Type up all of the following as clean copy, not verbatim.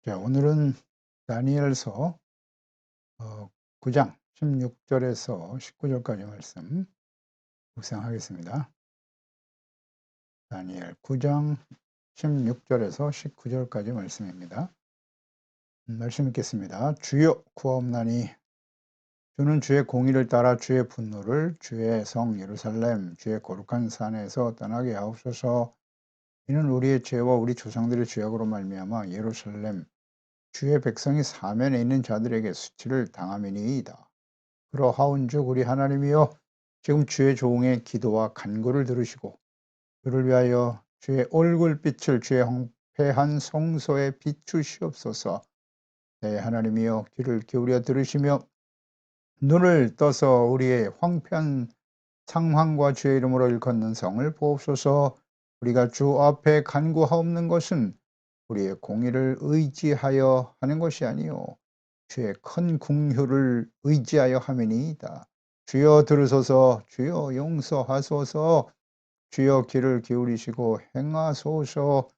자, 오늘은 다니엘서 9장 16절에서 19절까지 말씀 묵상하겠습니다. 다니엘 9장 16절에서 19절까지 말씀입니다. 말씀 읽겠습니다. 주여 구하옵나니 주는 주의 공의를 따라 주의 분노를 주의 성 예루살렘 주의 거룩한 산에서 떠나게 하옵소서. 이는 우리의 죄와 우리 조상들의 죄악으로 말미암아 예루살렘 주의 백성이 사면에 있는 자들에게 수치를 당함이니이다. 그러하온즉 우리 하나님이여, 지금 주의 종의 기도와 간구를 들으시고 그를 위하여 주의 얼굴빛을 주의 황폐한 성소에 비추시옵소서. 내 하나님이여, 귀를 기울여 들으시며 눈을 떠서 우리의 황폐한 상황과 주의 이름으로 일컫는 성을 보옵소서. 우리가 주 앞에 간구하옵는 것은 우리의 공의를 의지하여 하는 것이 아니요 주의 큰 긍휼을 의지하여 함이니이다. 주여 들으소서. 주여 용서하소서. 주여 귀를 기울이시고 행하소서.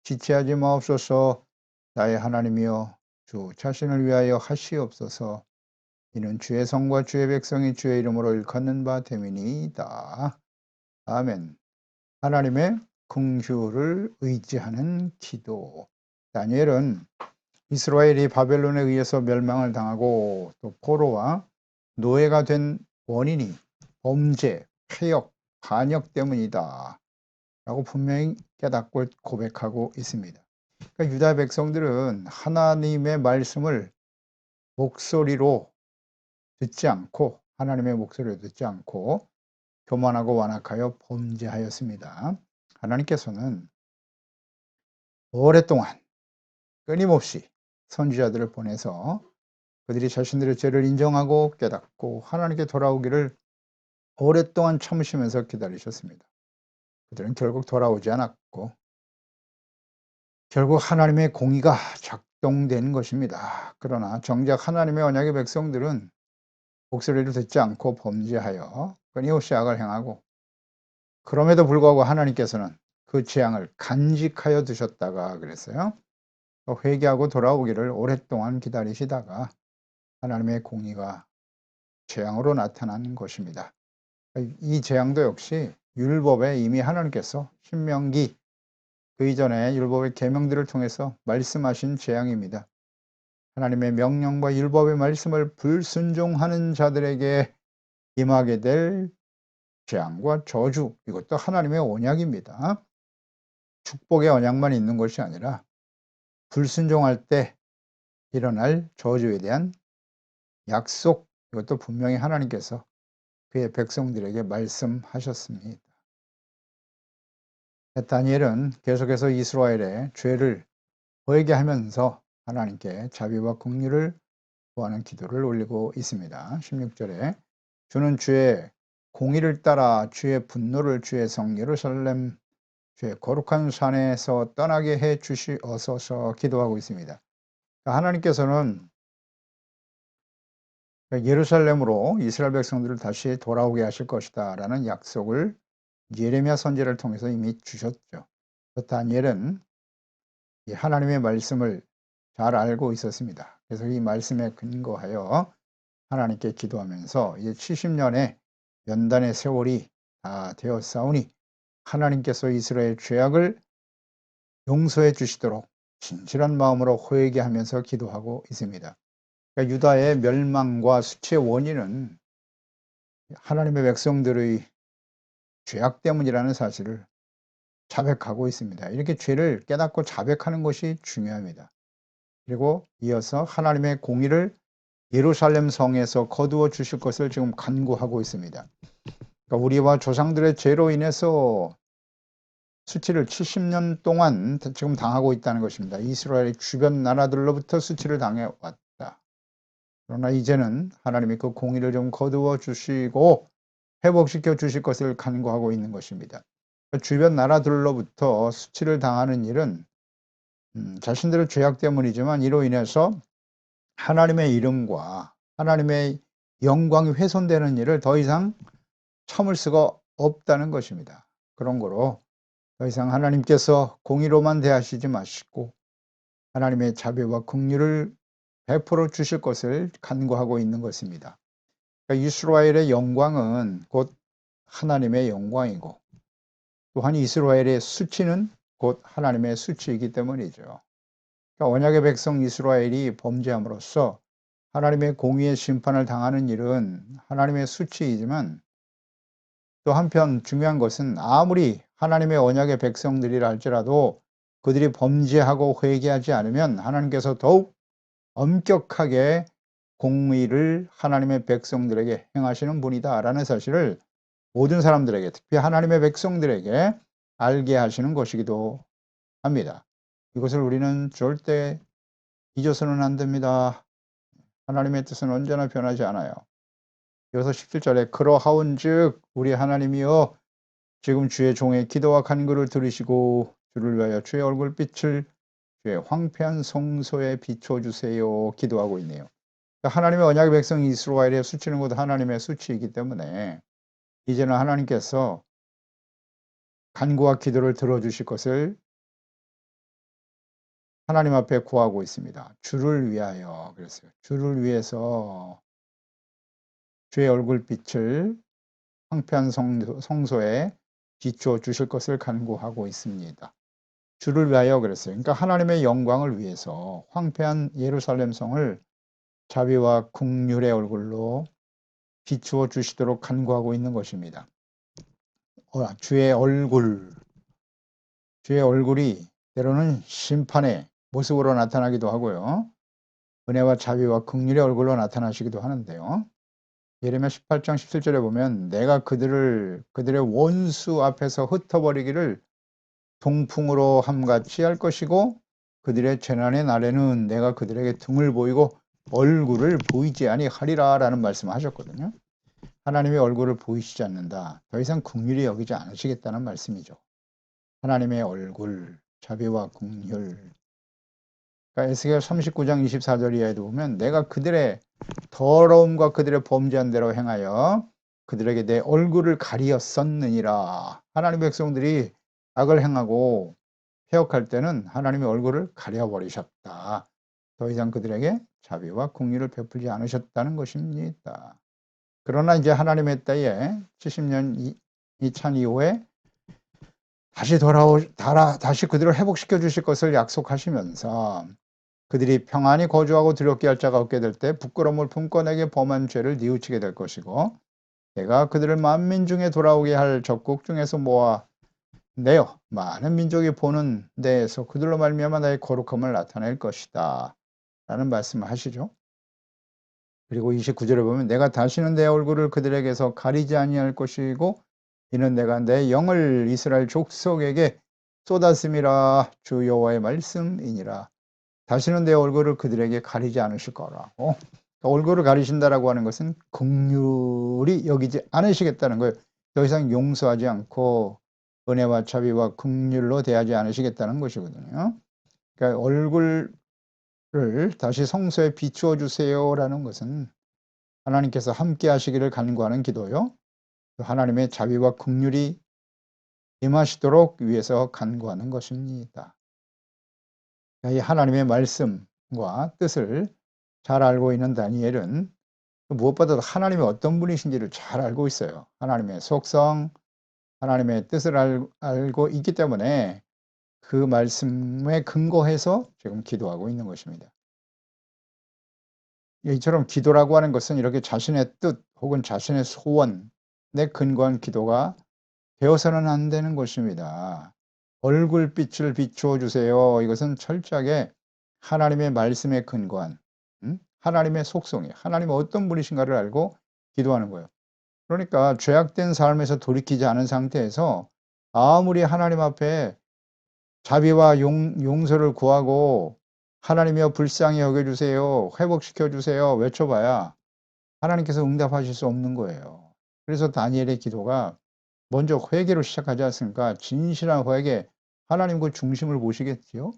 지체하지 마옵소서. 나의 하나님이여, 주 자신을 위하여 하시옵소서. 이는 주의 성과 주의 백성이 주의 이름으로 일컫는 바 됨이니이다. 아멘. 하나님의 긍휼을 의지하는 기도. 다니엘은 이스라엘이 바벨론에 의해서 멸망을 당하고 또 포로와 노예가 된 원인이 범죄, 폐역, 반역 때문이다 라고 분명히 깨닫고 고백하고 있습니다. 그러니까 유다 백성들은 하나님의 말씀을 목소리로 듣지 않고, 하나님의 목소리를 듣지 않고 교만하고 완악하여 범죄하였습니다. 하나님께서는 오랫동안 끊임없이 선지자들을 보내서 그들이 자신들의 죄를 인정하고 깨닫고 하나님께 돌아오기를 오랫동안 참으시면서 기다리셨습니다. 그들은 결국 돌아오지 않았고 결국 하나님의 공의가 작동된 것입니다. 그러나 정작 하나님의 언약의 백성들은 목소리를 듣지 않고 범죄하여 끊임없이 악을 행하고, 그럼에도 불구하고 하나님께서는 그 재앙을 간직하여 두셨다가 그랬어요. 회개하고 돌아오기를 오랫동안 기다리시다가 하나님의 공의가 재앙으로 나타난 것입니다. 이 재앙도 역시 율법에 이미 하나님께서 신명기 그 이전에 율법의 계명들을 통해서 말씀하신 재앙입니다. 하나님의 명령과 율법의 말씀을 불순종하는 자들에게 임하게 될 재앙과 저주, 이것도 하나님의 언약입니다. 축복의 언약만 있는 것이 아니라 불순종할 때 일어날 저주에 대한 약속, 이것도 분명히 하나님께서 그의 백성들에게 말씀하셨습니다. 다니엘은 계속해서 이스라엘의 죄를 보이게 하면서 하나님께 자비와 긍휼을 구하는 기도를 올리고 있습니다. 16절에 주는 주의 공의를 따라 주의 분노를 주의 성 예루살렘 주의 거룩한 산에서 떠나게 해 주시옵소서 기도하고 있습니다. 하나님께서는 예루살렘으로 이스라엘 백성들을 다시 돌아오게 하실 것이다 라는 약속을 예레미야 선지자를 통해서 이미 주셨죠. 다니엘은 이 하나님의 말씀을 잘 알고 있었습니다. 그래서 이 말씀에 근거하여 하나님께 기도하면서 이제 70년의 연단의 세월이 다 되었사오니 하나님께서 이스라엘 죄악을 용서해 주시도록 진실한 마음으로 회개하면서 기도하고 있습니다. 그러니까 유다의 멸망과 수치의 원인은 하나님의 백성들의 죄악 때문이라는 사실을 자백하고 있습니다. 이렇게 죄를 깨닫고 자백하는 것이 중요합니다. 그리고 이어서 하나님의 공의를 예루살렘 성에서 거두어 주실 것을 지금 간구하고 있습니다. 그러니까 우리와 조상들의 죄로 인해서 수치를 70년 동안 지금 당하고 있다는 것입니다. 이스라엘 주변 나라들로부터 수치를 당해왔다. 그러나 이제는 하나님이 그 공의를 좀 거두어 주시고 회복시켜 주실 것을 간구하고 있는 것입니다. 주변 나라들로부터 수치를 당하는 일은 자신들의 죄악 때문이지만 이로 인해서 하나님의 이름과 하나님의 영광이 훼손되는 일을 더 이상 참을 수가 없다는 것입니다. 그런 거로 더 이상 하나님께서 공의로만 대하시지 마시고 하나님의 자비와 긍휼을 베풀어 주실 것을 간구하고 있는 것입니다. 그러니까 이스라엘의 영광은 곧 하나님의 영광이고, 또한 이스라엘의 수치는 곧 하나님의 수치이기 때문이죠. 그러니까 언약의 백성 이스라엘이 범죄함으로써 하나님의 공의의 심판을 당하는 일은 하나님의 수치이지만, 또 한편 중요한 것은 아무리 하나님의 언약의 백성들이라 할지라도 그들이 범죄하고 회개하지 않으면 하나님께서 더욱 엄격하게 공의를 하나님의 백성들에게 행하시는 분이다라는 사실을 모든 사람들에게, 특히 하나님의 백성들에게 알게 하시는 것이기도 합니다. 이것을 우리는 절대 잊어서는 안 됩니다. 하나님의 뜻은 언제나 변하지 않아요. 여기서 17절에 그러하온즉 우리 하나님이여 지금 주의 종의 기도와 간구를 들으시고 주를 위하여 주의 얼굴빛을 주의 황폐한 성소에 비춰주세요 기도하고 있네요. 하나님의 언약의 백성 이스라엘의 수치는 곧 하나님의 수치이기 때문에 이제는 하나님께서 간구와 기도를 들어주실 것을 하나님 앞에 구하고 있습니다. 주를 위하여 그랬어요. 주를 위해서 주의 얼굴빛을 황폐한 성소에 비춰 주실 것을 간구하고 있습니다. 주를 위하여 그랬어요. 그러니까 하나님의 영광을 위해서 황폐한 예루살렘 성을 자비와 긍휼의 얼굴로 비추어 주시도록 간구하고 있는 것입니다. 주의 얼굴이 때로는 심판의 모습으로 나타나기도 하고요. 은혜와 자비와 긍휼의 얼굴로 나타나시기도 하는데요. 예레미야 18장 17절에 보면 내가 그들의 원수 앞에서 흩어버리기를 동풍으로 함같이 할 것이고 그들의 재난의 날에는 내가 그들에게 등을 보이고 얼굴을 보이지 아니하리라 라는 말씀을 하셨거든요. 하나님의 얼굴을 보이시지 않는다. 더 이상 긍휼히 여기지 않으시겠다는 말씀이죠. 하나님의 얼굴, 자비와 긍휼. 그러니까 에스겔 39장 24절 이하에도 보면 내가 그들의 더러움과 그들의 범죄한 대로 행하여 그들에게 내 얼굴을 가리었었느니라. 하나님의 백성들이 악을 행하고 폐역할 때는 하나님의 얼굴을 가려버리셨다. 더 이상 그들에게 자비와 긍휼을 베풀지 않으셨다는 것입니다. 그러나 이제 하나님의 때에 70년 이찬 이후에 다시 그들을 회복시켜 주실 것을 약속하시면서 그들이 평안히 거주하고 두렵게 할 자가 없게 될 때 부끄러움을 품고 내게 범한 죄를 뉘우치게 될 것이고 내가 그들을 만민 중에 돌아오게 할 적국 중에서 모아 내어 많은 민족이 보는 데에서 그들로 말미암아 나의 거룩함을 나타낼 것이다 라는 말씀을 하시죠. 그리고 29절에 보면 내가 다시는 내 얼굴을 그들에게서 가리지 아니할 것이고 이는 내가 내 영을 이스라엘 족속에게 쏟았음이라 주 여호와의 말씀이니라. 다시는 내 얼굴을 그들에게 가리지 않으실 거라고. 얼굴을 가리신다라고 하는 것은 긍휼히 여기지 않으시겠다는 거예요. 더 이상 용서하지 않고 은혜와 자비와 긍휼로 대하지 않으시겠다는 것이거든요. 그러니까 얼굴을 다시 성소에 비추어 주세요라는 것은 하나님께서 함께 하시기를 간구하는 기도요. 하나님의 자비와 긍휼이 임하시도록 위해서 간구하는 것입니다. 이 하나님의 말씀과 뜻을 잘 알고 있는 다니엘은 무엇보다도 하나님이 어떤 분이신지를 잘 알고 있어요. 하나님의 속성, 하나님의 뜻을 알고 있기 때문에 그 말씀에 근거해서 지금 기도하고 있는 것입니다. 이처럼 기도라고 하는 것은 이렇게 자신의 뜻 혹은 자신의 소원에 근거한 기도가 되어서는 안 되는 것입니다. 얼굴빛을 비추어 주세요. 이것은 철저하게 하나님의 말씀에 근거한 하나님의 속성이 하나님은 어떤 분이신가를 알고 기도하는 거예요. 그러니까 죄악된 삶에서 돌이키지 않은 상태에서 아무리 하나님 앞에 자비와 용서를 구하고 하나님이여 불쌍히 여겨주세요. 회복시켜 주세요. 외쳐봐야 하나님께서 응답하실 수 없는 거예요. 그래서 다니엘의 기도가 먼저 회개로 시작하지 않습니까? 진실한 회개, 하나님 그 중심을 보시겠지요?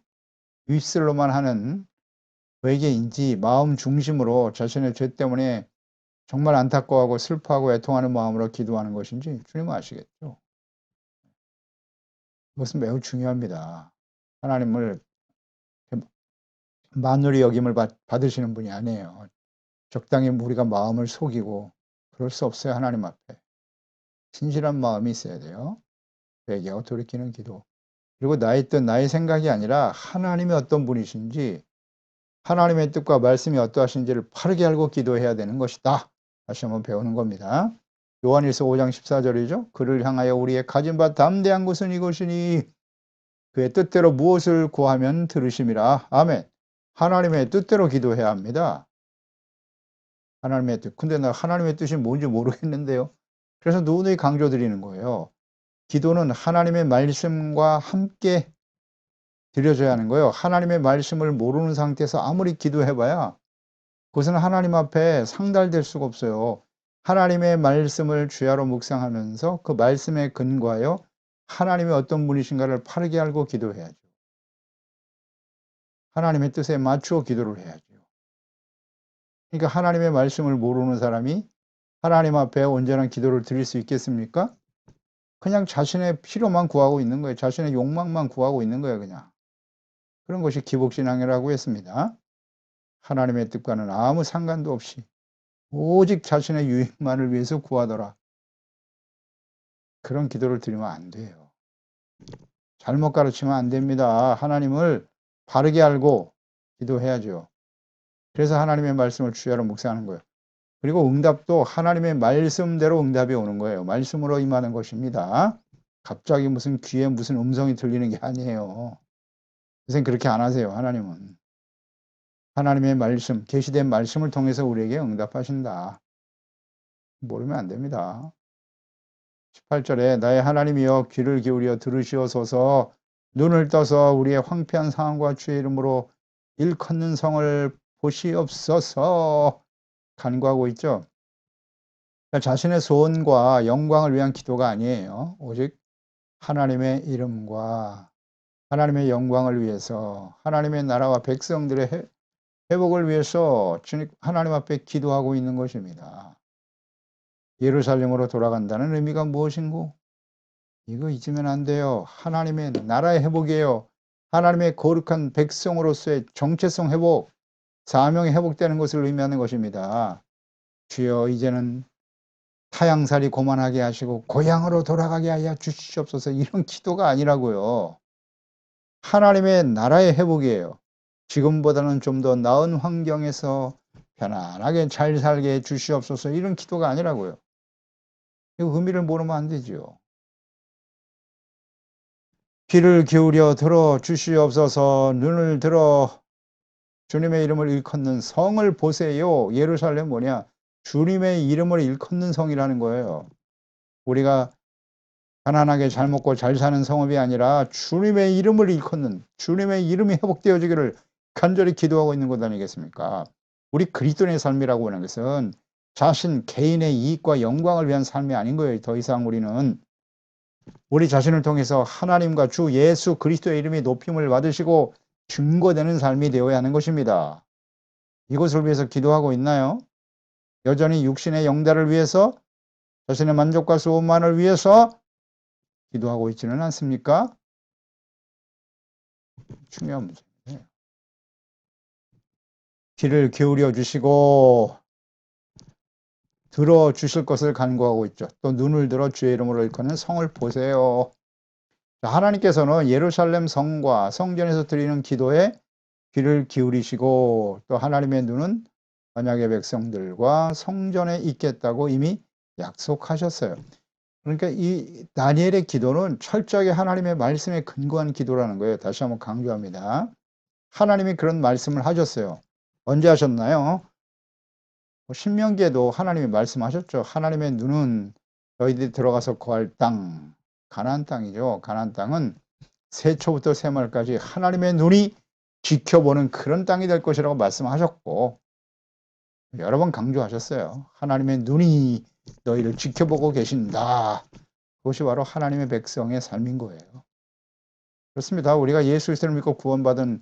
입술로만 하는 회개인지 마음 중심으로 자신의 죄 때문에 정말 안타까워하고 슬퍼하고 애통하는 마음으로 기도하는 것인지 주님은 아시겠죠? 이것은 매우 중요합니다. 하나님을 만물의 여김을 받으시는 분이 아니에요. 적당히 우리가 마음을 속이고 그럴 수 없어요. 하나님 앞에. 진실한 마음이 있어야 돼요. 회개하고 돌이키는 기도. 그리고 나의 뜻, 나의 생각이 아니라 하나님이 어떤 분이신지, 하나님의 뜻과 말씀이 어떠하신지를 바르게 알고 기도해야 되는 것이다. 다시 한번 배우는 겁니다. 요한일서 5장 14절이죠. 그를 향하여 우리의 가진 바 담대한 것은 이것이니 그의 뜻대로 무엇을 구하면 들으심이라. 아멘. 하나님의 뜻대로 기도해야 합니다. 하나님의 뜻. 근데 나 하나님의 뜻이 뭔지 모르겠는데요. 그래서 누누이 강조드리는 거예요. 기도는 하나님의 말씀과 함께 드려져야 하는 거예요. 하나님의 말씀을 모르는 상태에서 아무리 기도해봐야 그것은 하나님 앞에 상달될 수가 없어요. 하나님의 말씀을 주야로 묵상하면서 그 말씀에 근거하여 하나님이 어떤 분이신가를 바르게 알고 기도해야죠. 하나님의 뜻에 맞추어 기도를 해야죠. 그러니까 하나님의 말씀을 모르는 사람이 하나님 앞에 온전한 기도를 드릴 수 있겠습니까? 그냥 자신의 필요만 구하고 있는 거예요. 자신의 욕망만 구하고 있는 거예요. 그냥. 그런 것이 기복신앙이라고 했습니다. 하나님의 뜻과는 아무 상관도 없이 오직 자신의 유익만을 위해서 구하더라. 그런 기도를 드리면 안 돼요. 잘못 가르치면 안 됩니다. 하나님을 바르게 알고 기도해야죠. 그래서 하나님의 말씀을 주야로 묵상하는 거예요. 그리고 응답도 하나님의 말씀대로 응답이 오는 거예요. 말씀으로 임하는 것입니다. 갑자기 무슨 귀에 무슨 음성이 들리는 게 아니에요. 선생님 그렇게 안 하세요. 하나님은. 하나님의 말씀, 계시된 말씀을 통해서 우리에게 응답하신다. 모르면 안 됩니다. 18절에 나의 하나님이여 귀를 기울여 들으시옵소서 눈을 떠서 우리의 황폐한 상황과 주의 이름으로 일컫는 성을 보시옵소서 간구하고 있죠. 자신의 소원과 영광을 위한 기도가 아니에요. 오직 하나님의 이름과 하나님의 영광을 위해서 하나님의 나라와 백성들의 회복을 위해서 하나님 앞에 기도하고 있는 것입니다. 예루살렘으로 돌아간다는 의미가 무엇인고? 이거 잊으면 안 돼요. 하나님의 나라의 회복이에요. 하나님의 거룩한 백성으로서의 정체성 회복, 사명이 회복되는 것을 의미하는 것입니다. 주여 이제는 타향살이 고만하게 하시고 고향으로 돌아가게 하여 주시옵소서 이런 기도가 아니라고요. 하나님의 나라의 회복이에요. 지금보다는 좀 더 나은 환경에서 편안하게 잘 살게 해 주시옵소서 이런 기도가 아니라고요. 이 의미를 모르면 안 되죠. 귀를 기울여 들어 주시옵소서 눈을 들어 주님의 이름을 일컫는 성을 보세요. 예루살렘 뭐냐? 주님의 이름을 일컫는 성이라는 거예요. 우리가 가난하게 잘 먹고 잘 사는 성읍이 아니라 주님의 이름을 일컫는 주님의 이름이 회복되어지기를 간절히 기도하고 있는 것 아니겠습니까? 우리 그리스도인의 삶이라고 하는 것은 자신 개인의 이익과 영광을 위한 삶이 아닌 거예요. 더 이상 우리는 우리 자신을 통해서 하나님과 주 예수 그리스도의 이름이 높임을 받으시고 증거되는 삶이 되어야 하는 것입니다. 이것을 위해서 기도하고 있나요? 여전히 육신의 영달을 위해서 자신의 만족과 소원만을 위해서 기도하고 있지는 않습니까? 중요한 문제예요. 귀를 기울여 주시고 들어 주실 것을 간구하고 있죠. 또 눈을 들어 주의 이름으로 일컫는 성을 보세요. 하나님께서는 예루살렘 성과 성전에서 드리는 기도에 귀를 기울이시고 또 하나님의 눈은 언약의 백성들과 성전에 있겠다고 이미 약속하셨어요. 그러니까 이 다니엘의 기도는 철저하게 하나님의 말씀에 근거한 기도라는 거예요. 다시 한번 강조합니다. 하나님이 그런 말씀을 하셨어요. 언제 하셨나요? 신명기에도 하나님이 말씀하셨죠. 하나님의 눈은 너희들이 들어가서 거할 땅, 가나안 땅이죠. 가나안 땅은 세초부터 세말까지 하나님의 눈이 지켜보는 그런 땅이 될 것이라고 말씀하셨고 여러 번 강조하셨어요. 하나님의 눈이 너희를 지켜보고 계신다. 그것이 바로 하나님의 백성의 삶인 거예요. 그렇습니다. 우리가 예수 그리스도를 믿고 구원받은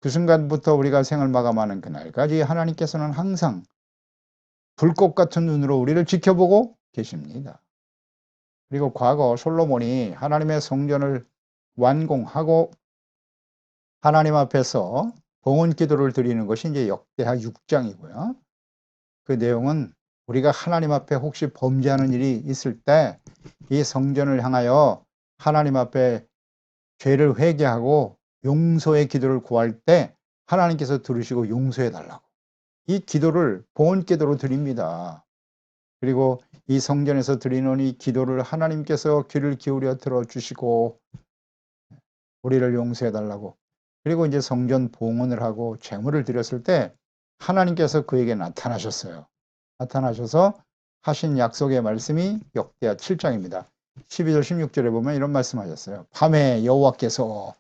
그 순간부터 우리가 생을 마감하는 그날까지 하나님께서는 항상 불꽃 같은 눈으로 우리를 지켜보고 계십니다. 그리고 과거 솔로몬이 하나님의 성전을 완공하고 하나님 앞에서 봉헌 기도를 드리는 것이 이제 역대하 6장이고요. 그 내용은 우리가 하나님 앞에 혹시 범죄하는 일이 있을 때 이 성전을 향하여 하나님 앞에 죄를 회개하고 용서의 기도를 구할 때 하나님께서 들으시고 용서해 달라고 이 기도를 봉헌 기도로 드립니다. 그리고 이 성전에서 드리는 이 기도를 하나님께서 귀를 기울여 들어주시고 우리를 용서해 달라고, 그리고 이제 성전 봉헌을 하고 제물을 드렸을 때 하나님께서 그에게 나타나셨어요. 나타나셔서 하신 약속의 말씀이 역대하 7장입니다. 12절 16절에 보면 이런 말씀하셨어요. 밤에 여호와께서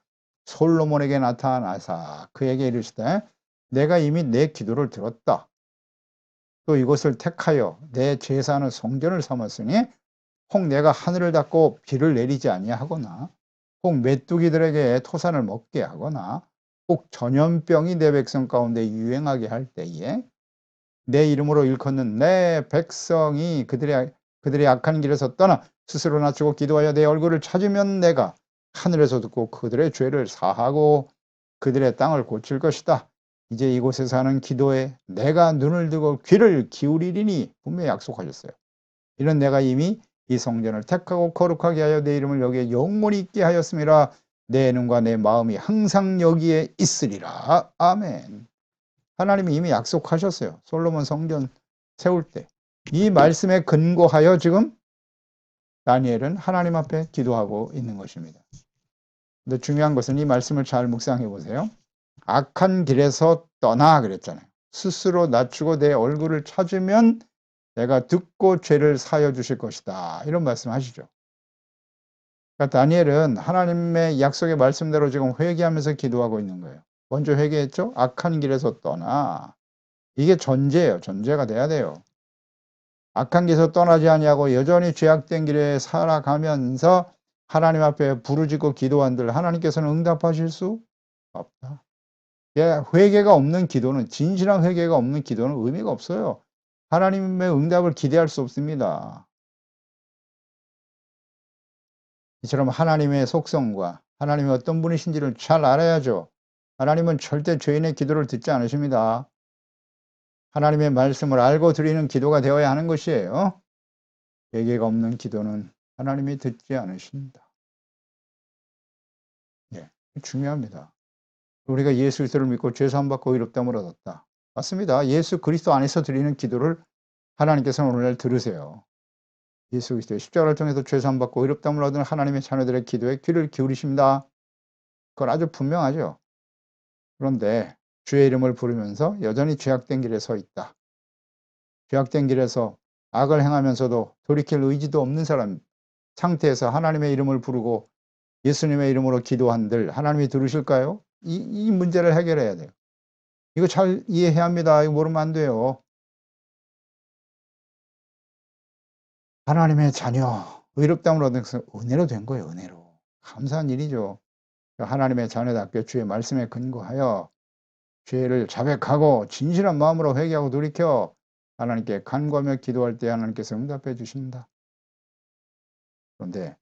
솔로몬에게 나타나사 그에게 이르시되 내가 이미 내 기도를 들었다. 또 이곳을 택하여 내 제사하는 성전을 삼았으니 혹 내가 하늘을 닫고 비를 내리지 아니하거나 혹 메뚜기들에게 토산을 먹게 하거나 혹 전염병이 내 백성 가운데 유행하게 할 때에 내 이름으로 일컫는 내 백성이 그들의 악한 길에서 떠나 스스로 낮추고 기도하여 내 얼굴을 찾으면 내가 하늘에서 듣고 그들의 죄를 사하고 그들의 땅을 고칠 것이다. 이제 이곳에서 하는 기도에 내가 눈을 뜨고 귀를 기울이리니 분명히 약속하셨어요. 이는 내가 이미 이 성전을 택하고 거룩하게 하여 내 이름을 여기에 영원히 있게 하였음이라. 내 눈과 내 마음이 항상 여기에 있으리라. 아멘. 하나님이 이미 약속하셨어요. 솔로몬 성전 세울 때. 이 말씀에 근거하여 지금 다니엘은 하나님 앞에 기도하고 있는 것입니다. 근데 중요한 것은 이 말씀을 잘 묵상해 보세요. 악한 길에서 떠나 그랬잖아요. 스스로 낮추고 내 얼굴을 찾으면 내가 듣고 죄를 사여 주실 것이다. 이런 말씀하시죠. 그러니까 다니엘은 하나님의 약속의 말씀대로 지금 회개하면서 기도하고 있는 거예요. 먼저 회개했죠. 악한 길에서 떠나. 이게 전제예요. 전제가 돼야 돼요. 악한 길에서 떠나지 아니하고 여전히 죄악된 길에 살아가면서 하나님 앞에 부르짖고 기도한들 하나님께서는 응답하실 수 없다. 회개가 없는 기도는, 진실한 회개가 없는 기도는 의미가 없어요. 하나님의 응답을 기대할 수 없습니다. 이처럼 하나님의 속성과 하나님이 어떤 분이신지를 잘 알아야죠. 하나님은 절대 죄인의 기도를 듣지 않으십니다. 하나님의 말씀을 알고 드리는 기도가 되어야 하는 것이에요. 회개가 없는 기도는 하나님이 듣지 않으신다. 예, 중요합니다. 우리가 예수 그리스도를 믿고 죄 사함 받고 의롭다함을 얻었다. 맞습니다. 예수 그리스도 안에서 드리는 기도를 하나님께서는 오늘날 들으세요. 예수 그리스도의 십자가를 통해서 죄 사함 받고 의롭다함을 얻은 하나님의 자녀들의 기도에 귀를 기울이십니다. 그건 아주 분명하죠. 그런데 주의 이름을 부르면서 여전히 죄악된 길에 서 있다. 죄악된 길에서 악을 행하면서도 돌이킬 의지도 없는 사람 상태에서 하나님의 이름을 부르고 예수님의 이름으로 기도한들 하나님이 들으실까요? 이 문제를 해결해야 돼요. 이거 잘 이해해야 합니다. 이거 모르면 안 돼요. 하나님의 자녀, 의롭다함을 얻은 것은 은혜로 된 거예요. 은혜로. 감사한 일이죠. 하나님의 자녀답게 주의 말씀에 근거하여 죄를 자백하고 진실한 마음으로 회개하고 돌이켜 하나님께 간구하며 기도할 때 하나님께서 응답해 주신다. 그런데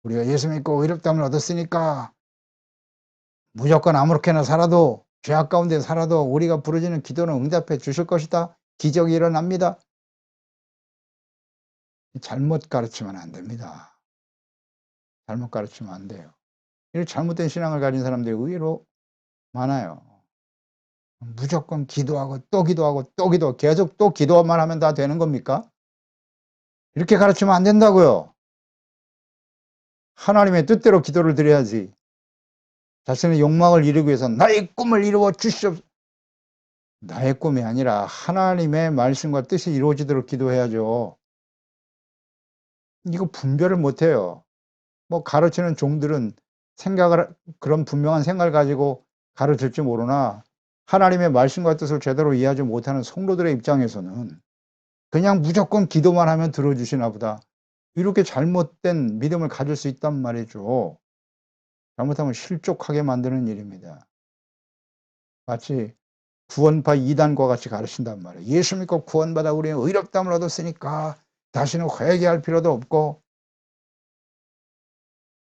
우리가 예수 믿고 의롭다함을 얻었으니까 무조건 아무렇게나 살아도 죄악 가운데 살아도 우리가 부르짖는 기도는 응답해 주실 것이다. 기적이 일어납니다. 잘못 가르치면 안 됩니다. 잘못 가르치면 안 돼요. 이런 잘못된 신앙을 가진 사람들이 의외로 많아요. 무조건 기도하고 또 기도하고 또 기도, 계속 또 기도만 하면 다 되는 겁니까? 이렇게 가르치면 안 된다고요. 하나님의 뜻대로 기도를 드려야지. 자신의 욕망을 이루기 위해서 나의 꿈을 이루어 주시옵소서. 나의 꿈이 아니라 하나님의 말씀과 뜻이 이루어지도록 기도해야죠. 이거 분별을 못해요. 뭐 가르치는 종들은 그런 분명한 생각을 가지고 가르칠지 모르나 하나님의 말씀과 뜻을 제대로 이해하지 못하는 성도들의 입장에서는 그냥 무조건 기도만 하면 들어주시나 보다. 이렇게 잘못된 믿음을 가질 수 있단 말이죠. 잘못하면 실족하게 만드는 일입니다. 마치 구원파 이단과 같이 가르친단 말이에요. 예수 믿고 구원받아 우리는 의롭다함을 얻었으니까 다시는 회개할 필요도 없고.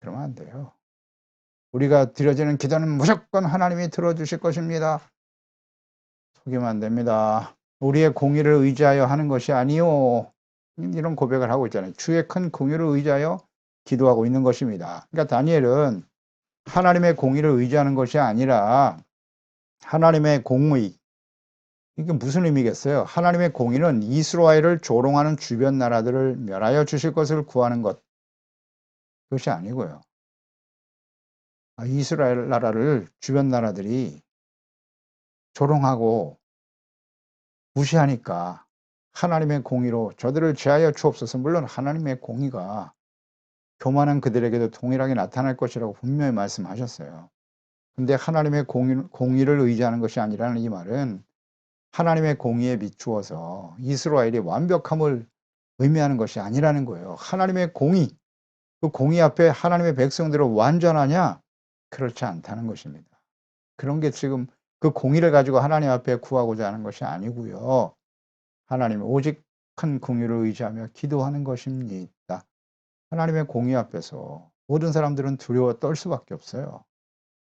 그러면 안 돼요. 우리가 드려지는 기도는 무조건 하나님이 들어주실 것입니다. 속이면 안 됩니다. 우리의 공의를 의지하여 하는 것이 아니요. 이런 고백을 하고 있잖아요. 주의 큰 공의를 의지하여 기도하고 있는 것입니다. 그러니까 다니엘은 하나님의 공의를 의지하는 것이 아니라 하나님의 공의, 이게 무슨 의미겠어요? 하나님의 공의는 이스라엘을 조롱하는 주변 나라들을 멸하여 주실 것을 구하는 것, 그것이 아니고요. 이스라엘 나라를 주변 나라들이 조롱하고 무시하니까 하나님의 공의로 저들을 제하여 주옵소서. 물론 하나님의 공의가 교만한 그들에게도 동일하게 나타날 것이라고 분명히 말씀하셨어요. 근데 하나님의 공의를 의지하는 것이 아니라는 이 말은 하나님의 공의에 비추어서 이스라엘이 완벽함을 의미하는 것이 아니라는 거예요. 하나님의 공의, 그 공의 앞에 하나님의 백성들은 완전하냐? 그렇지 않다는 것입니다. 그런 게 지금 그 공의를 가지고 하나님 앞에 구하고자 하는 것이 아니고요. 하나님 오직 큰 공의를 의지하며 기도하는 것입니다. 하나님의 공의 앞에서 모든 사람들은 두려워 떨 수밖에 없어요.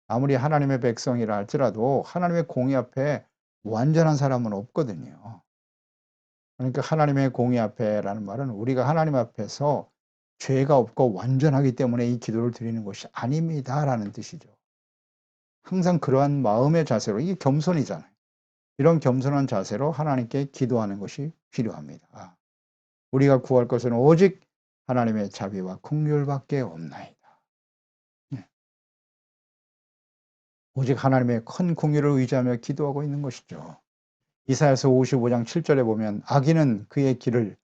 아무리 하나님의 백성이라 할지라도 하나님의 공의 앞에 완전한 사람은 없거든요. 그러니까 하나님의 공의 앞에라는 말은 우리가 하나님 앞에서 죄가 없고 완전하기 때문에 이 기도를 드리는 것이 아닙니다라는 뜻이죠. 항상 그러한 마음의 자세로, 이게 겸손이잖아요. 이런 겸손한 자세로 하나님께 기도하는 것이 필요합니다. 우리가 구할 것은 오직 하나님의 자비와 긍휼밖에 없나이다. 오직 하나님의 큰 긍휼을 의지하며 기도하고 있는 것이죠. 이사야서 55장 7절에 보면 악인은 그의 길을,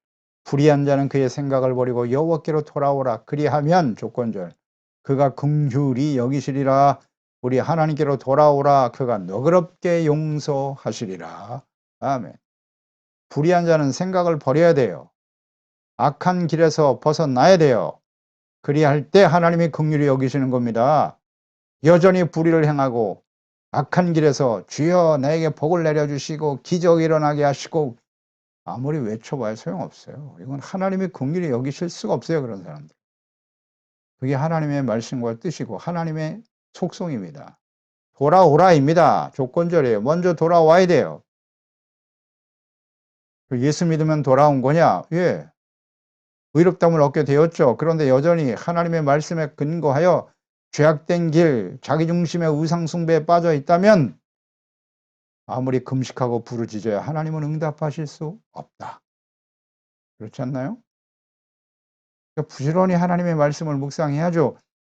불의한 자는 그의 생각을 버리고 여호와께로 돌아오라. 그리하면 조건절 그가 긍휼히 여기시리라. 우리 하나님께로 돌아오라. 그가 너그럽게 용서하시리라. 아멘. 불의한 자는 생각을 버려야 돼요. 악한 길에서 벗어나야 돼요. 그리할 때 하나님이 긍휼히 여기시는 겁니다. 여전히 불의를 행하고 악한 길에서 주여 나에게 복을 내려주시고 기적이 일어나게 하시고 아무리 외쳐봐야 소용없어요. 이건 하나님이 긍휼히 여기실 수가 없어요. 그런 사람들. 그게 하나님의 말씀과 뜻이고 하나님의 속성입니다. 돌아오라입니다. 조건절이에요. 먼저 돌아와야 돼요. 예수 믿으면 돌아온 거냐? 예. 의롭다함을 얻게 되었죠. 그런데 여전히 하나님의 말씀에 근거하여 죄악된 길, 자기중심의 우상숭배에 빠져 있다면 아무리 금식하고 부르짖어야 하나님은 응답하실 수 없다. 그렇지 않나요? 그러니까 부지런히 하나님의 말씀을 묵상해야죠.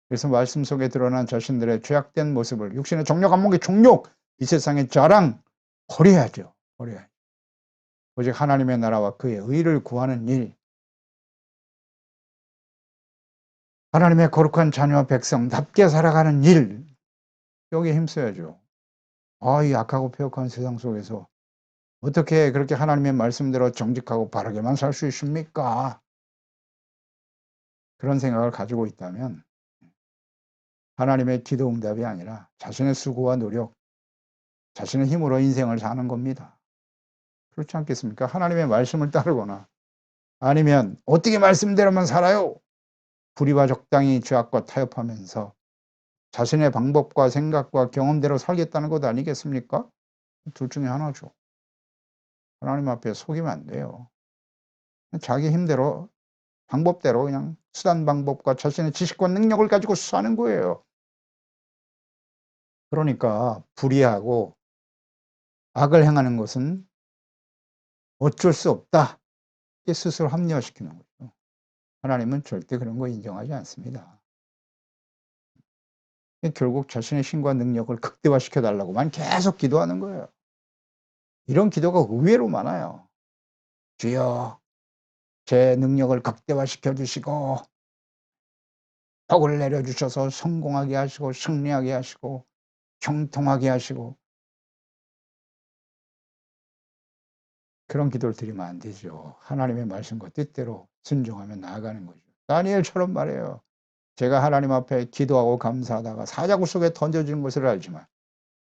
그래서 말씀 속에 드러난 자신들의 죄악된 모습을, 육신의 정욕, 안목의 종욕, 이 세상의 자랑 버려야죠. 버려야죠. 오직 하나님의 나라와 그의 의를 구하는 일, 하나님의 거룩한 자녀 백성답게 살아가는 일, 여기에 힘써야죠. 이 악하고 폐역한 세상 속에서 어떻게 그렇게 하나님의 말씀대로 정직하고 바르게만 살 수 있습니까? 그런 생각을 가지고 있다면 하나님의 기도 응답이 아니라 자신의 수고와 노력, 자신의 힘으로 인생을 사는 겁니다. 그렇지 않겠습니까? 하나님의 말씀을 따르거나 아니면 어떻게 말씀대로만 살아요? 불의와 적당히 죄악과 타협하면서 자신의 방법과 생각과 경험대로 살겠다는 것 아니겠습니까? 둘 중에 하나죠. 하나님 앞에 속이면 안 돼요. 자기 힘대로 방법대로 그냥 수단 방법과 자신의 지식과 능력을 가지고 사는 거예요. 그러니까 불의하고 악을 행하는 것은 어쩔 수 없다. 이게 스스로 합리화시키는 거죠. 하나님은 절대 그런 거 인정하지 않습니다. 결국 자신의 힘과 능력을 극대화시켜 달라고만 계속 기도하는 거예요. 이런 기도가 의외로 많아요. 주여 제 능력을 극대화시켜 주시고 복을 내려주셔서 성공하게 하시고 승리하게 하시고 형통하게 하시고, 그런 기도를 드리면 안 되죠. 하나님의 말씀과 뜻대로 순종하며 나아가는 거죠. 다니엘처럼 말해요. 제가 하나님 앞에 기도하고 감사하다가 사자굴 속에 던져지는 것을 알지만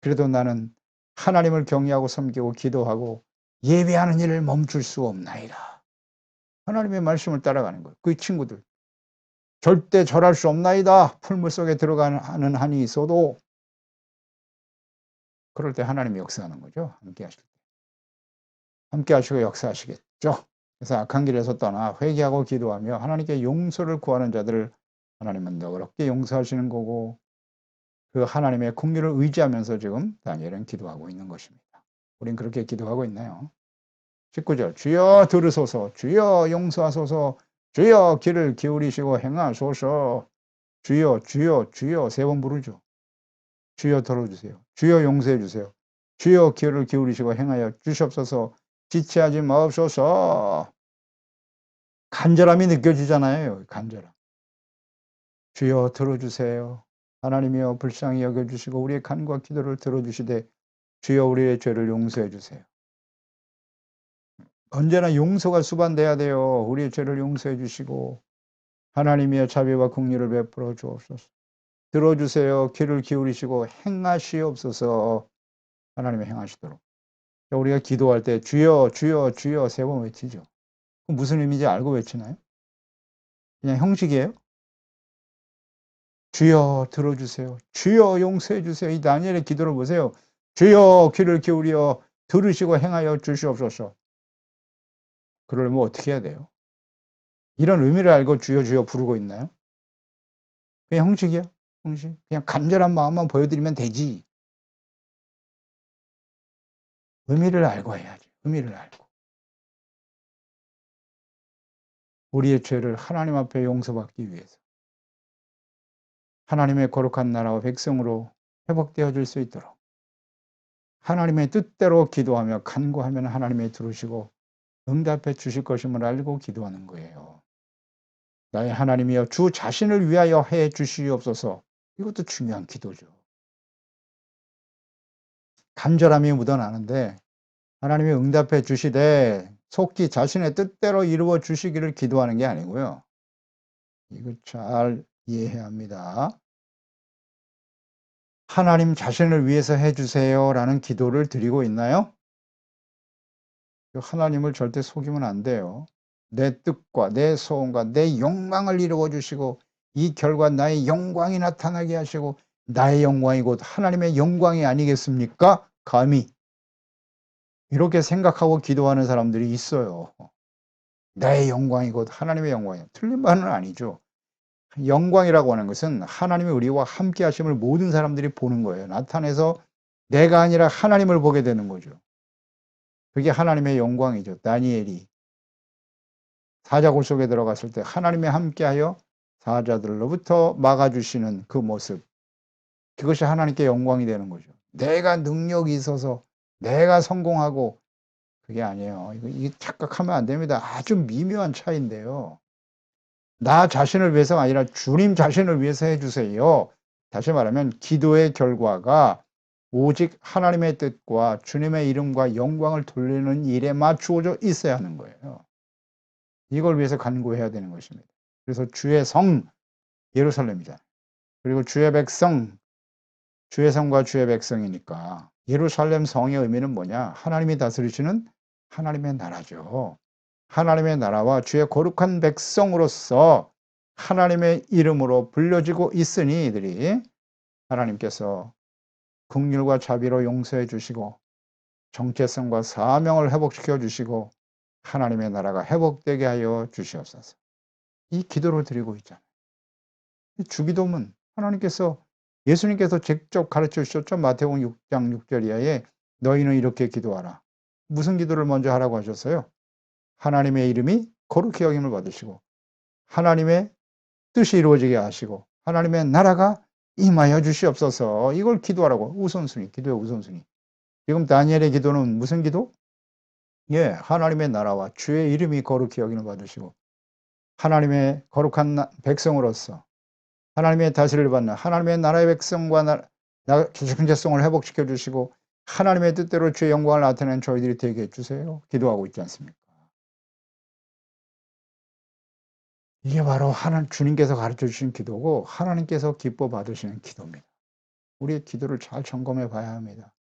그래도 나는 하나님을 경외하고 섬기고 기도하고 예배하는 일을 멈출 수 없나이다. 하나님의 말씀을 따라가는 거예요. 그 친구들 절대 절할 수 없나이다. 풀물 속에 들어가는 한이 있어도 그럴 때 하나님이 역사하는 거죠. 함께 하실 때. 함께 하시고 역사하시겠죠. 그래서 악한 길에서 떠나 회개하고 기도하며 하나님께 용서를 구하는 자들을 하나님은 너그럽게 용서하시는 거고, 그 하나님의 긍휼을 의지하면서 지금 다니엘은 기도하고 있는 것입니다. 우린 그렇게 기도하고 있나요? 19절 주여 들으소서, 주여 용서하소서, 주여 귀를 기울이시고 행하소서. 주여 주여 주여 세 번 부르죠. 주여 들어주세요. 주여 용서해 주세요. 주여 귀를 기울이시고 행하여 주시옵소서. 지체하지 마옵소서. 간절함이 느껴지잖아요. 간절함. 주여 들어주세요. 하나님이여 불쌍히 여겨주시고 우리의 간과 기도를 들어주시되 주여 우리의 죄를 용서해 주세요. 언제나 용서가 수반돼야 돼요. 우리의 죄를 용서해 주시고 하나님이여 자비와 긍휼을 베풀어 주옵소서. 들어주세요. 귀를 기울이시고 행하시옵소서. 하나님이 행하시도록. 우리가 기도할 때 주여 주여 주여 세 번 외치죠. 무슨 의미인지 알고 외치나요? 그냥 형식이에요? 주여 들어주세요. 주여 용서해 주세요. 이 다니엘의 기도를 보세요. 주여 귀를 기울여 들으시고 행하여 주시옵소서. 그러려면 어떻게 해야 돼요? 이런 의미를 알고 주여 주여 부르고 있나요? 그냥 형식이야. 형식. 그냥 간절한 마음만 보여드리면 되지. 의미를 알고 해야지. 의미를 알고. 우리의 죄를 하나님 앞에 용서받기 위해서 하나님의 거룩한 나라와 백성으로 회복되어질 수 있도록 하나님의 뜻대로 기도하며 간구하면 하나님이 들으시고 응답해 주실 것임을 알고 기도하는 거예요. 나의 하나님이여 주 자신을 위하여 해 주시옵소서. 이것도 중요한 기도죠. 간절함이 묻어나는데 하나님이 응답해 주시되 속히 자신의 뜻대로 이루어 주시기를 기도하는 게 아니고요. 이거 잘 이해해야 합니다. 하나님 자신을 위해서 해 주세요라는 기도를 드리고 있나요? 하나님을 절대 속이면 안 돼요. 내 뜻과 내 소원과 내 영광을 이루어 주시고 이 결과 나의 영광이 나타나게 하시고 나의 영광이 곧 하나님의 영광이 아니겠습니까? 감히 이렇게 생각하고 기도하는 사람들이 있어요. 나의 영광이 곧 하나님의 영광이에요. 틀린 말은 아니죠. 영광이라고 하는 것은 하나님이 우리와 함께 하심을 모든 사람들이 보는 거예요. 나타내서 내가 아니라 하나님을 보게 되는 거죠. 그게 하나님의 영광이죠. 다니엘이 사자굴 속에 들어갔을 때 하나님이 함께하여 사자들로부터 막아주시는 그 모습, 그것이 하나님께 영광이 되는 거죠. 내가 능력이 있어서 내가 성공하고, 그게 아니에요. 이게 착각하면 안 됩니다. 아주 미묘한 차이인데요. 나 자신을 위해서가 아니라 주님 자신을 위해서 해주세요. 다시 말하면 기도의 결과가 오직 하나님의 뜻과 주님의 이름과 영광을 돌리는 일에 맞추어져 있어야 하는 거예요. 이걸 위해서 간구해야 되는 것입니다. 그래서 주의 성 예루살렘이잖아요. 그리고 주의 백성, 주의 성과 주의 백성이니까 예루살렘 성의 의미는 뭐냐? 하나님이 다스리시는 하나님의 나라죠. 하나님의 나라와 주의 거룩한 백성으로서 하나님의 이름으로 불려지고 있으니 이들이 하나님께서 긍휼과 자비로 용서해 주시고 정체성과 사명을 회복시켜 주시고 하나님의 나라가 회복되게 하여 주시옵소서. 이 기도를 드리고 있잖아요. 주기도문 하나님께서 예수님께서 직접 가르쳐 주셨죠. 마태복음 6장 6절 이하에 너희는 이렇게 기도하라. 무슨 기도를 먼저 하라고 하셨어요? 하나님의 이름이 거룩히 여김을 받으시고 하나님의 뜻이 이루어지게 하시고 하나님의 나라가 임하여 주시옵소서. 이걸 기도하라고. 우선순위, 기도의 우선순위. 지금 다니엘의 기도는 무슨 기도? 예, 하나님의 나라와 주의 이름이 거룩히 여김을 받으시고 하나님의 거룩한 백성으로서 하나님의 다스리를 받는 하나님의 나라의 백성과 정체성을 회복시켜 주시고 하나님의 뜻대로 주의 영광을 나타내는 저희들이 되게 해주세요. 기도하고 있지 않습니까? 이게 바로 주님께서 가르쳐 주신 기도고 하나님께서 기뻐 받으시는 기도입니다. 우리의 기도를 잘 점검해 봐야 합니다.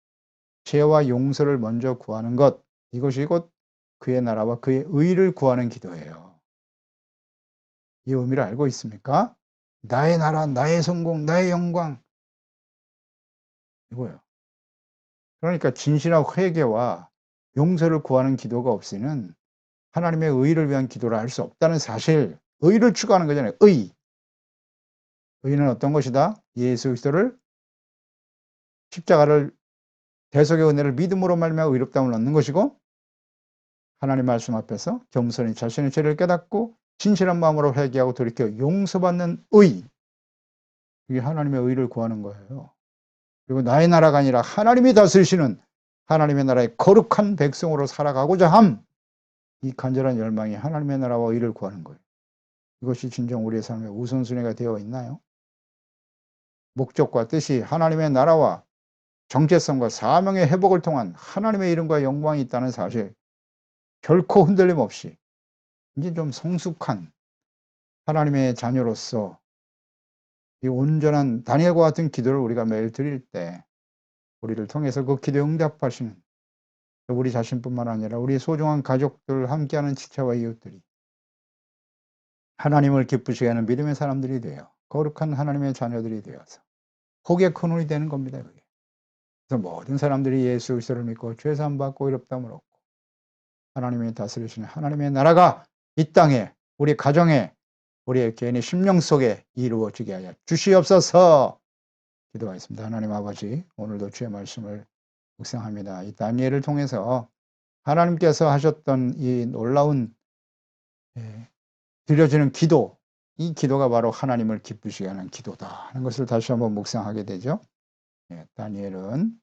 죄와 용서를 먼저 구하는 것, 이것이 곧 그의 나라와 그의 의를 구하는 기도예요. 이 의미를 알고 있습니까? 나의 나라, 나의 성공, 나의 영광, 이거예요. 그러니까 진실한 회개와 용서를 구하는 기도가 없이는 하나님의 의를 위한 기도를 할 수 없다는 사실, 의를 추구하는 거잖아요. 의는 어떤 것이다? 예수 그리스도를 십자가를 대속의 은혜를 믿음으로 말미암아 의롭다함을 얻는 것이고, 하나님 말씀 앞에서 겸손히 자신의 죄를 깨닫고 진실한 마음으로 회개하고 돌이켜 용서받는 의, 이게 하나님의 의를 구하는 거예요. 그리고 나의 나라가 아니라 하나님이 다스리시는 하나님의 나라의 거룩한 백성으로 살아가고자 함, 이 간절한 열망이 하나님의 나라와 의를 구하는 거예요. 이것이 진정 우리의 삶의 우선순위가 되어 있나요? 목적과 뜻이 하나님의 나라와 정체성과 사명의 회복을 통한 하나님의 이름과 영광이 있다는 사실, 결코 흔들림 없이 이제 좀 성숙한 하나님의 자녀로서 이 온전한 다니엘과 같은 기도를 우리가 매일 드릴 때 우리를 통해서 그 기도에 응답하시는 우리 자신뿐만 아니라 우리 소중한 가족들, 함께하는 지체와 이웃들이 하나님을 기쁘시게 하는 믿음의 사람들이 되어 거룩한 하나님의 자녀들이 되어서 복의 근원이 되는 겁니다. 그게. 그래서 모든 사람들이 예수 그리스도를 믿고 죄 사함 받고 의롭다함을 얻고 하나님이 다스리시는 하나님의 나라가 이 땅에, 우리 가정에, 우리의 개인의 심령 속에 이루어지게 하여 주시옵소서. 기도하겠습니다. 하나님 아버지, 오늘도 주의 말씀을 묵상합니다. 이 다니엘을 통해서 하나님께서 하셨던 이 놀라운 드려지는 기도, 이 기도가 바로 하나님을 기쁘시게 하는 기도다 하는 것을 다시 한번 묵상하게 되죠. 다니엘은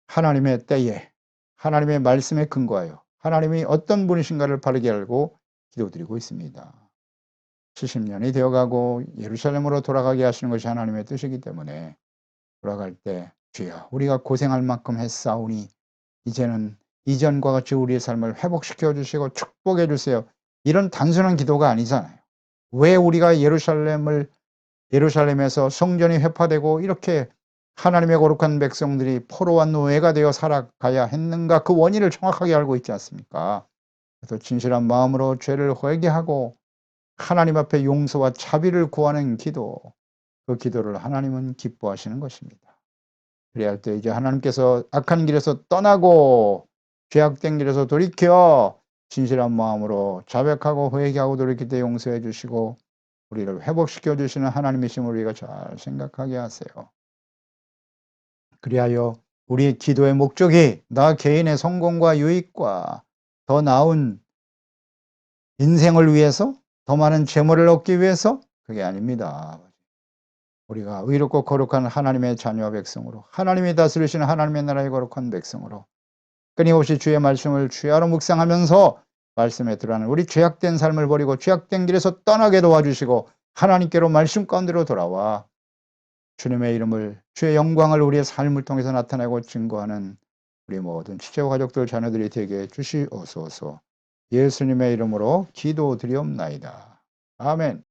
하나님의 때에 하나님의 말씀에 근거하여 하나님이 어떤 분이신가를 바르게 알고 기도드리고 있습니다. 70년이 되어가고 예루살렘으로 돌아가게 하시는 것이 하나님의 뜻이기 때문에 돌아갈 때 주여 우리가 고생할 만큼 했사오니 이제는 이전과 같이 우리의 삶을 회복시켜 주시고 축복해 주세요. 이런 단순한 기도가 아니잖아요. 왜 우리가 예루살렘에서 성전이 회파되고 이렇게 하나님의 거룩한 백성들이 포로와 노예가 되어 살아가야 했는가, 그 원인을 정확하게 알고 있지 않습니까? 그래서 진실한 마음으로 죄를 회개하고 하나님 앞에 용서와 자비를 구하는 기도, 그 기도를 하나님은 기뻐하시는 것입니다. 그래야 할 때 이제 하나님께서 악한 길에서 떠나고 죄악된 길에서 돌이켜 진실한 마음으로 자백하고 회개하고 돌이킬 때 용서해 주시고 우리를 회복시켜 주시는 하나님이심을 우리가 잘 생각하게 하세요. 그리하여 우리의 기도의 목적이 나 개인의 성공과 유익과 더 나은 인생을 위해서, 더 많은 재물을 얻기 위해서, 그게 아닙니다. 우리가 의롭고 거룩한 하나님의 자녀와 백성으로, 하나님이 다스리시는 하나님의 나라의 거룩한 백성으로 끊임없이 주의 말씀을 주야로 묵상하면서 말씀에 들어가는 우리 죄악된 삶을 버리고 죄악된 길에서 떠나게 도와주시고 하나님께로 말씀 가운데로 돌아와 주님의 이름을, 주의 영광을 우리의 삶을 통해서 나타내고 증거하는 우리 모든 지체와 가족들, 자녀들이 되게 주시옵소서. 예수님의 이름으로 기도드리옵나이다. 아멘.